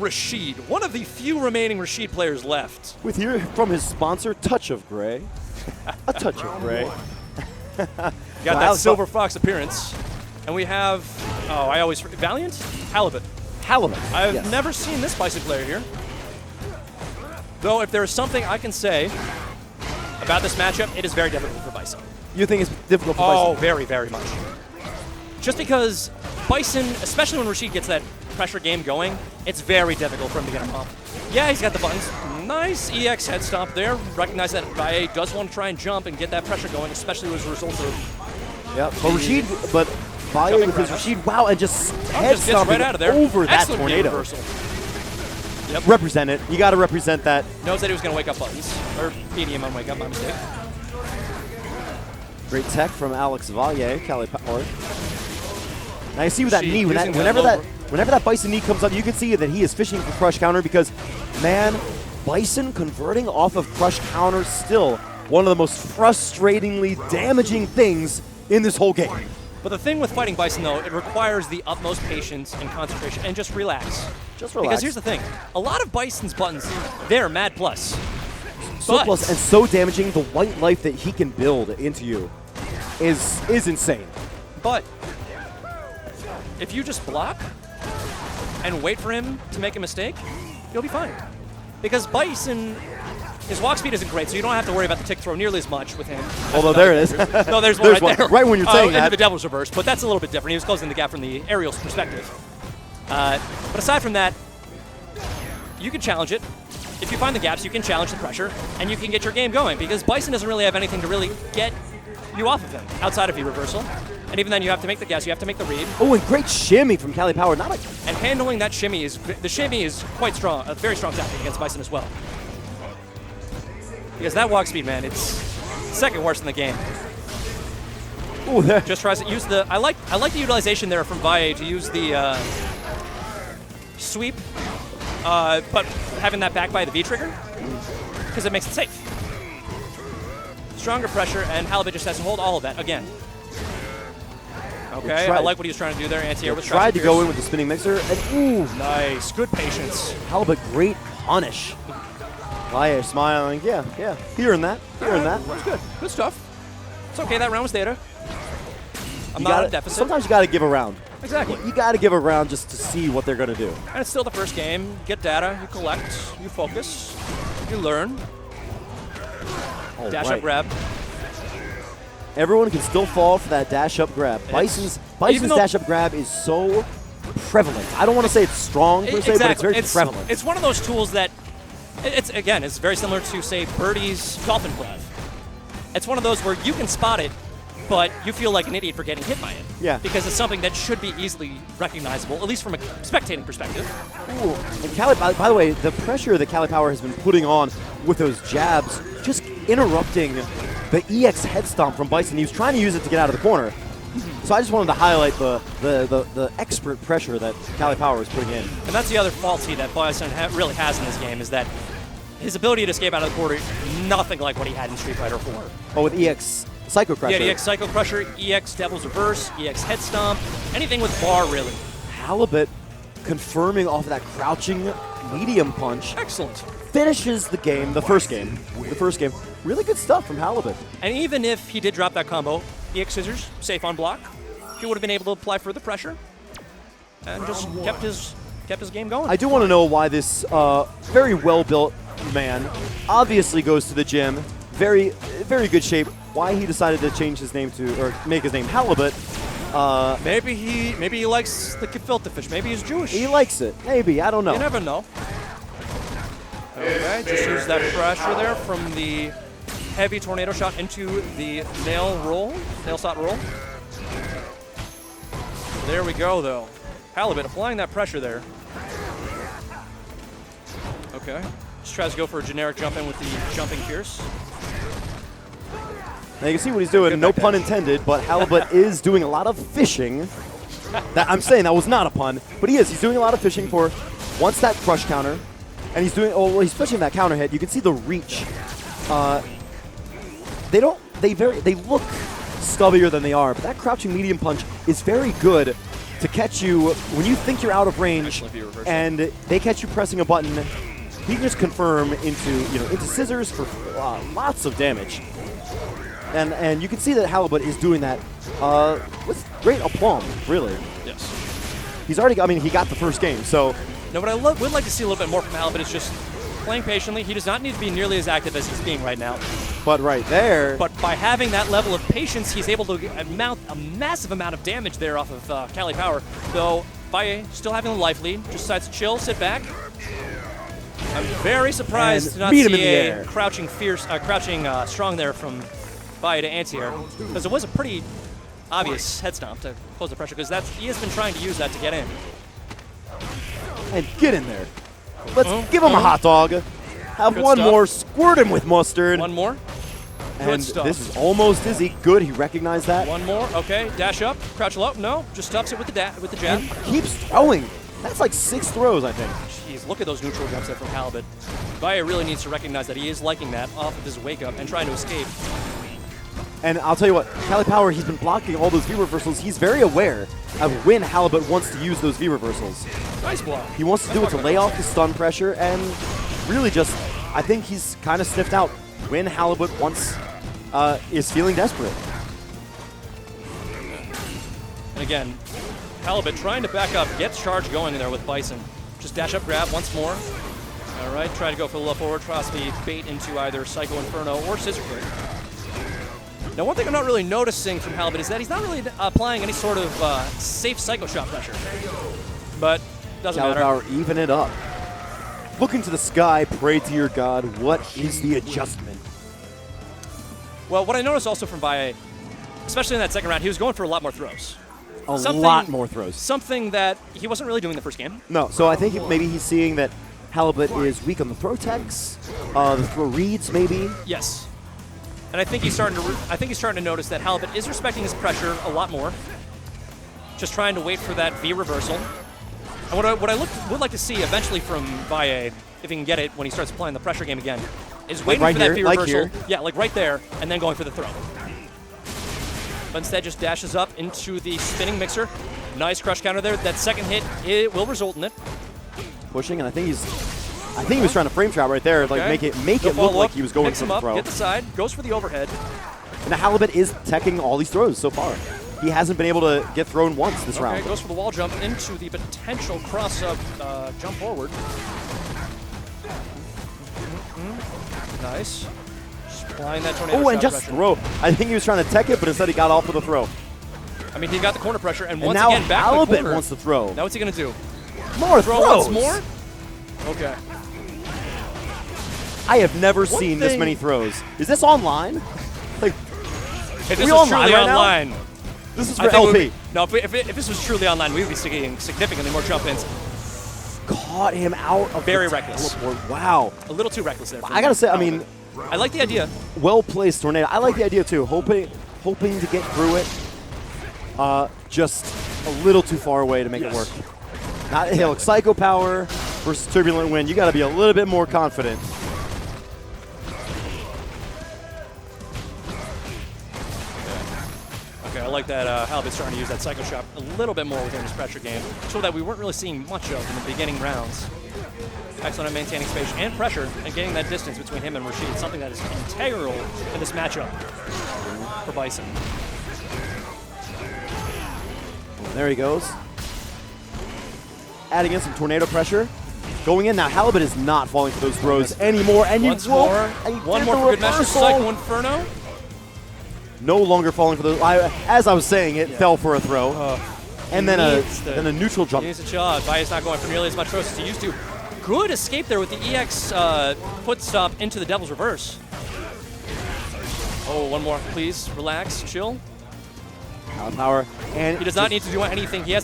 Rashid, one of the few remaining Rashid players left. With here from his sponsor, Touch of Gray. A touch of gray. Got that Silver Fox appearance. And we have, oh, I always forget, Valiant? Halibut. Halibut. I've never seen this Bison player here. Though, if there is something I can say about this matchup, it is very difficult for Bison. You think it's difficult for Bison? Oh, very, very much. Just because Bison, especially when Rashid gets that pressure game going, it's very difficult for him to get him off. Yeah, he's got the buttons. Nice EX head stomp there. Recognize that Valle does want to try and jump and get that pressure going, especially as a result of. Yeah, but Rashid, but Valle with his Rashid, wow, and just head stomping right out of there. over Excellent that tornado. Reversal. Yep. Represent it. You got to represent that. Knows that he was going to wake up buttons, or medium on wake up, my mistake. Great tech from Alex Valle, CaliPower. Now you see with that knee, whenever that Bison knee comes up, you can see that he is fishing for crush counter because, man, Bison converting off of crush counter still one of the most frustratingly damaging things in this whole game. But the thing with fighting Bison, though, it requires the utmost patience and concentration, and just relax. Just relax. Because here's the thing. A lot of Bison's buttons, they're mad plus. So plus and so damaging, the white life that he can build into you is insane. But if you just block and wait for him to make a mistake, you'll be fine. Because Bison, his walk speed isn't great, so you don't have to worry about the tick throw nearly as much with him. Although there it is. No, there's one right there. Right when you're saying into that. the Devil's Reverse, but that's a little bit different. He was closing the gap from the aerial's perspective. But aside from that, you can challenge it. If you find the gaps, you can challenge the pressure, and you can get your game going, because Bison doesn't really have anything to really get you off of him outside of V-reversal. And even then, you have to make the guess, you have to make the read. Oh, and great shimmy from CaliPower. And handling that shimmy is, the shimmy is quite strong, a very strong tactic against Bison as well. Because that walk speed, man, it's second worst in the game. Ooh, just tries to use the, I like the utilization there from Valle to use the sweep, but having that back by the V trigger, because it makes it safe. Stronger pressure, and Halibut just has to hold all of that again. Okay, I like what he was trying to do there. Anti-air with tried to go in with the spinning mixer, and ooh, nice, good patience. Halibut, great punish. Valle smiling, yeah, hearing that. That's good, good stuff. It's okay, that round was data. I'm not in deficit. Sometimes you got to give a round. Exactly. You got to give a round just to see what they're going to do. And it's still the first game. You get data, you collect, you focus, you learn. Dash up grab. Everyone can still fall for that dash up grab. Bison's dash up grab is so prevalent. I don't want to say it's strong per se, but it's very prevalent. It's one of those tools that, it's very similar to, say, Birdie's Dolphin grab. It's one of those where you can spot it, but you feel like an idiot for getting hit by it. Yeah. Because it's something that should be easily recognizable, at least from a spectating perspective. Ooh. And by the way, the pressure that CaliPower has been putting on with those jabs, just interrupting the EX head stomp from Bison. He was trying to use it to get out of the corner. So I just wanted to highlight the expert pressure that CaliPower is putting in. And that's the other faulty that Bison really has in this game, is that his ability to escape out of the corner, nothing like what he had in Street Fighter 4. Oh, with EX Psycho Crusher. Yeah, EX Psycho Crusher, EX Devil's Reverse, EX Head Stomp, anything with bar, really. Halibut confirming off of that crouching medium punch. Excellent. Finishes the game, the first game. Really good stuff from Halibut. And even if he did drop that combo, EX Scissors, safe on block, he would have been able to apply further pressure and just kept his game going. I do want to know why this very well-built man obviously goes to the gym, very good shape, why he decided to change his name to, or make his name Halibut. Maybe he likes the gefilte fish. Maybe he's Jewish. He likes it. Maybe. I don't know. You never know. Okay, just use that pressure there from the heavy tornado shot into the nail shot roll. There we go, though. Halibut applying that pressure there. Okay. Just tries to go for a generic jump in with the jumping pierce. Now you can see what he's doing, no pun intended, but Halibut is doing a lot of fishing. I'm saying that was not a pun, but he is. He's doing a lot of fishing for once that crush counter, and he's doing, he's pushing that counter hit. You can see the reach. They look stubbier than they are, but that crouching medium punch is very good to catch you when you think you're out of range and they catch you pressing a button. He can just confirm into scissors for lots of damage. And you can see that Halibut is doing that with great aplomb, really. Yes. He's already got, he got the first game, so. No, what I would like to see a little bit more from Halibut is just playing patiently. He does not need to be nearly as active as he's being right now. But right there. But by having that level of patience, he's able to mount a massive amount of damage there off of CaliPower. Though Valle still having a life lead, just decides to chill, sit back. I'm very surprised to not see a crouching strong there from Valle to anti-air, because it was a pretty obvious head stomp to close the pressure, because he has been trying to use that to get in. And get in there. Let's give him a hot dog. Have one more, squirt him with mustard. One more. And this is almost dizzy. Good, he recognized that. One more, okay. Dash up, crouch low. No, just stuffs it with the jab. And keeps throwing. That's like 6 throws, I think. Jeez, look at those neutral jumps there from Halibut. Valle really needs to recognize that he is liking that off of his wake up and trying to escape. And I'll tell you what, CaliPower, he's been blocking all those V reversals. He's very aware of when Halibut wants to use those V reversals. Nice block. He wants to do it to lay off the stun pressure and really just, I think he's kind of sniffed out when Halibut is feeling desperate. And again, Halibut trying to back up, gets charge going there with Bison. Just dash up, grab once more. All right, try to go for the left forward, possibly bait into either Psycho Inferno or Scissor Kick. Now, one thing I'm not really noticing from Halibut is that he's not really applying any sort of safe Psycho Shot pressure. But doesn't matter. CaliPower, even it up. Look into the sky, pray to your God. What is the adjustment? Well, what I noticed also from Valle, especially in that second round, he was going for a lot more throws. A lot more throws. Something that he wasn't really doing the first game. No, so I think maybe he's seeing that Halibut is weak on the throw techs, the throw reads maybe. Yes. And I think he's starting to notice that Halibut is respecting his pressure a lot more. Just trying to wait for that V reversal. And what I would like to see eventually from Valle, if he can get it when he starts playing the pressure game again, is waiting for that V reversal. Yeah, like right there, and then going for the throw. But instead just dashes up into the spinning mixer. Nice crush counter there. That second hit, it will result in it. Pushing, and I think he was trying to frame trap right there, like make it look like he was going for the throw. Get the side, goes for the overhead. And the Halibut is teching all these throws so far. He hasn't been able to get thrown once this round. Goes for the wall jump into the potential cross-up jump forward. Nice. Just applying that tornado shot and just pressure. throw. I think he was trying to tech it, but instead he got off for the throw. I mean, he got the corner pressure, and once now again, back to the corner. wants to throw. Now what's he going to do? More throw throws. Once more? Okay. I have never seen this many throws. Is this online? Like, if this was truly online, this is for LP. If this was truly online, we would be seeing significantly more jump-ins. Caught him out of very reckless. Teleport. Wow. A little too reckless there. I gotta say, I mean, I like the idea. Well-placed tornado. I like the idea too. Hoping to get through it. Just a little too far away to make it work. Not look, Psycho Power versus Turbulent Wind. You got to be a little bit more confident. Okay, I like that Halibut's starting to use that Psycho Shot a little bit more within his pressure game, so that we weren't really seeing much of in the beginning rounds. Excellent at maintaining space and pressure and getting that distance between him and Rashid, something that is integral in this matchup for Bison. There he goes. Adding in some tornado pressure. Going in now. Halibut is not falling for those throws anymore. And one more for good measure. Psycho Inferno. No longer falling for those. As I was saying, it fell for a throw. And then a neutral jump. He needs to chill out. Valle's not going for nearly as much throws as he used to. Good escape there with the EX foot stomp into the Devil's Reverse. Oh, one more, please. Relax, chill. Power. And he does not need to do anything. He has